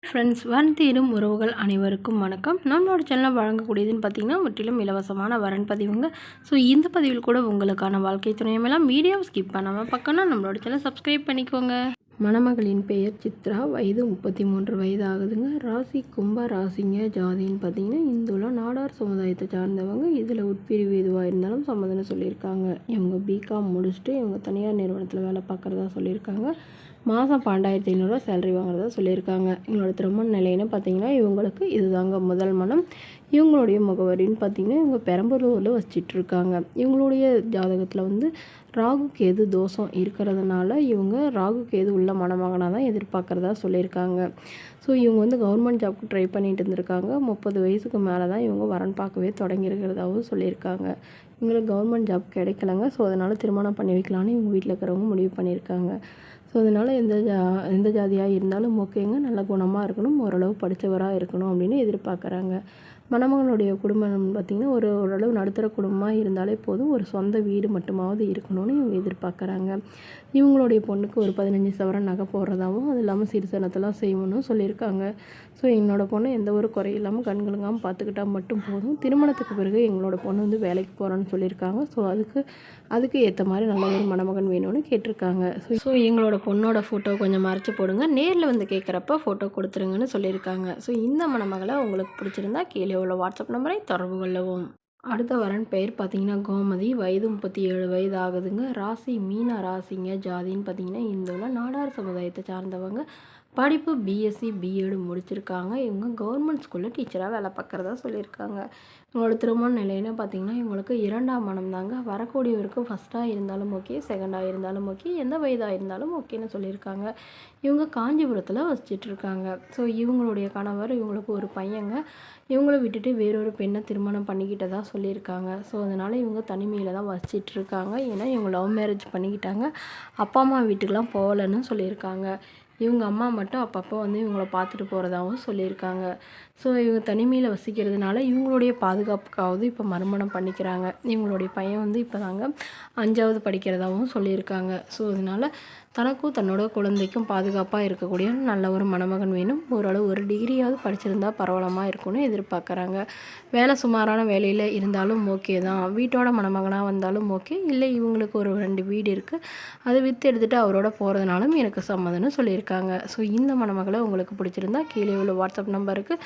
Friends, வன்தீரும் உறவுகள் அனைவருக்கும் வணக்கம். நம்மளோட சேனலில் வழங்கக்கூடியதுன்னு பார்த்தீங்கன்னா முற்றிலும் இலவசமான வரன் பதிவுங்க. ஸோ இந்த பதிவில் கூட உங்களுக்கான வாழ்க்கை துணையமெல்லாம் வீடியோவை ஸ்கிப் பண்ணாமல் பார்க்கணும்னா நம்மளோட சேனல் சப்ஸ்கிரைப் பண்ணிக்கோங்க. மணமகளின் பெயர் சித்ரா, வயது 33 வயது ஆகுதுங்க. ராசி கும்ப ராசிங்க. ஜாதின்னு பார்த்தீங்கன்னா இந்துல நாடார் சமுதாயத்தை சார்ந்தவங்க. இதில் உட்பிரிவு எதுவாக இருந்தாலும் சம்மதம்னு சொல்லியிருக்காங்க. இவங்க பிகாம் முடிச்சுட்டு இவங்க தனியார் நிறுவனத்தில் வேலை பார்க்குறதா சொல்லியிருக்காங்க. மாதம் 12,500 சேலரி வாங்குறதா சொல்லியிருக்காங்க. இவங்களோட திருமண நிலைன்னு பார்த்தீங்கன்னா இவங்களுக்கு இதுதாங்க முதல் மனம். இவங்களுடைய முகவரின்னு பார்த்தீங்கன்னா இவங்க பெரம்பலூரில் வச்சிட்ருக்காங்க. இவங்களுடைய ஜாதகத்தில் வந்து ராகு கேது தோஷம் இருக்கிறதுனால இவங்க ராகு கேது உள்ள மணமகனாக தான் எதிர்பார்க்குறதா சொல்லியிருக்காங்க. ஸோ இவங்க வந்து கவர்மெண்ட் ஜாப்க்கு ட்ரை பண்ணிட்டு இருந்திருக்காங்க. 30 வயசுக்கு மேலே தான் இவங்க வரன் பார்க்கவே தொடங்கியிருக்கிறதாகவும் சொல்லியிருக்காங்க. இவங்களுக்கு கவர்மெண்ட் ஜாப் கிடைக்கலங்க. ஸோ அதனால் திருமணம் பண்ணி வைக்கலான்னு இவங்க வீட்டில் இருக்கிறவங்க முடிவு பண்ணியிருக்காங்க. ஸோ அதனால் எந்த ஜாதியாக இருந்தாலும் ஓகேங்க, நல்ல குணமாக இருக்கணும், ஓரளவு படித்தவராக இருக்கணும் அப்படின்னு எதிர்பார்க்குறாங்க. மணமகனுடைய குடும்பம் பார்த்திங்கன்னா ஓரளவு நடுத்தர குடும்பமாக இருந்தாலே போதும், ஒரு சொந்த வீடு மட்டுமாவது இருக்கணும்னு இவங்க எதிர்பார்க்குறாங்க. இவங்களுடைய பொண்ணுக்கு ஒரு 15 சவரன் நகை போடுறதாகவும் அது இல்லாமல் சிறுசனத்தெல்லாம் செய்யணும்னு சொல்லியிருக்காங்க. ஸோ என்னோடய பொண்ணு எந்த ஒரு குறையும் இல்லாமல் கண்கலங்காமல் பார்த்துக்கிட்டா மட்டும் போதும். திருமணத்துக்கு பிறகு எங்களோட பொண்ணு வந்து வேலைக்கு போகிறான்னு சொல்லியிருக்காங்க. ஸோ அதுக்கு ஏற்ற மாதிரி நல்ல ஒரு மணமகன் வேணும்னு கேட்டிருக்காங்க. ஸோ எங்களோட பொண்ணோட ஃபோட்டோ கொஞ்சம் மறைச்சி போடுங்க, நேரில் வந்து கேட்குறப்ப ஃபோட்டோ கொடுத்துருங்கன்னு சொல்லியிருக்காங்க. ஸோ இந்த மணமகளை உங்களுக்கு பிடிச்சிருந்தா கீழே உள்ள வாட்ஸ்அப் நம்பரை தொடர்பு கொள்ளவும். அடுத்த வரன் பெயர் பார்த்தீங்கன்னா கோமதி, வயது 37 வயது ஆகுதுங்க. ராசி மீன ராசிங்க. ஜாதின்னு பார்த்தீங்கன்னா இந்துவில் நாடார் சமுதாயத்தை சார்ந்தவங்க. படிப்பு பிஎஸ்சி பிஎட் முடிச்சிருக்காங்க. இவங்க கவர்மெண்ட் ஸ்கூலில் டீச்சராக வேலை பார்க்குறதா சொல்லியிருக்காங்க. இவங்களோட திருமண நிலைன்னு பார்த்தீங்கன்னா இவங்களுக்கு 2ஆம் மனம் தாங்க. வரக்கூடியவருக்கு ஃபஸ்ட்டாக இருந்தாலும் ஓகே, செகண்டாக இருந்தாலும் ஓகே, எந்த வயதாக இருந்தாலும் ஓகேன்னு சொல்லியிருக்காங்க. இவங்க காஞ்சிபுரத்தில் வசிச்சிட்ருக்காங்க. ஸோ இவங்களுடைய கணவர், இவங்களுக்கு ஒரு பையங்க, இவங்கள விட்டுட்டு வேறொரு பெண்ணை திருமணம் பண்ணிக்கிட்டதாக சொல்லியிருக்காங்க. ஸோ அதனால் இவங்க தனிமையில் தான் வசிச்சிட்ருக்காங்க. ஏன்னா இவங்க லவ் மேரேஜ் பண்ணிக்கிட்டாங்க. அப்பா அம்மா வீட்டுக்கெலாம் போகலன்னு சொல்லியிருக்காங்க. இவங்க அம்மா மட்டும் அப்பப்போ வந்து இவங்கள பார்த்துட்டு போகிறதாகவும் சொல்லியிருக்காங்க. ஸோ இவங்க தனிமையில் வசிக்கிறதுனால இவங்களுடைய பாதுகாப்புக்காவது இப்போ மறுமணம் பண்ணிக்கிறாங்க. இவங்களுடைய பையன் வந்து இப்போ தாங்க 5ஆவது படிக்கிறதாகவும் சொல்லியிருக்காங்க. ஸோ அதனால் தனக்கும் தன்னோட குழந்தைக்கும் பாதுகாப்பாக இருக்கக்கூடிய நல்ல ஒரு மணமகன் வேணும். ஓரளவு ஒரு டிகிரியாவது படிச்சிருந்தா பரவலமாக இருக்கும்னு எதிர்பார்க்குறாங்க. வேலை சுமாரான வேலையில் இருந்தாலும் ஓகே தான். வீட்டோட மணமகனாக வந்தாலும் ஓகே. இல்லை இவங்களுக்கு ஒரு 2 வீடு இருக்குது, அதை விற்று எடுத்துகிட்டு அவரோட போகிறதுனாலும் எனக்கு சம்மதம்னு சொல்லியிருக்காங்க. ஸோ இந்த மணமகளை உங்களுக்கு பிடிச்சிருந்தா கீழே உள்ள வாட்ஸ்அப் நம்பருக்கு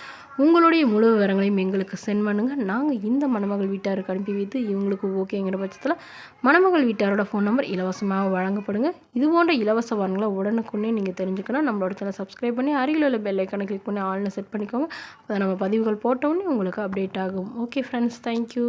உங்களுடைய முழு விவரங்களையும் எங்களுக்கு சென்ட் பண்ணுங்கள். நாங்கள் இந்த மணமகள் வீட்டாருக்கு அனுப்பி வைத்து இவங்களுக்கு ஓகேங்கிற பட்சத்தில் மணமகள் வீட்டாரோட ஃபோன் நம்பர் இலவசமாக வழங்கப்படுங்க. இது போன்ற இலவச வரன்களை உடனுக்குன்னே நீங்கள் தெரிஞ்சுக்கணும். நம்மளோட சேனல் சப்ஸ்கிரைப் பண்ணி அருகில் உள்ள பெல் ஐக்கானை கிளிக் பண்ணி ஆல்னு செட் பண்ணிக்கோங்க. அதை நம்ம பதிவுகள் போட்டோன்னே உங்களுக்கு அப்டேட் ஆகும். Okay friends, thank you.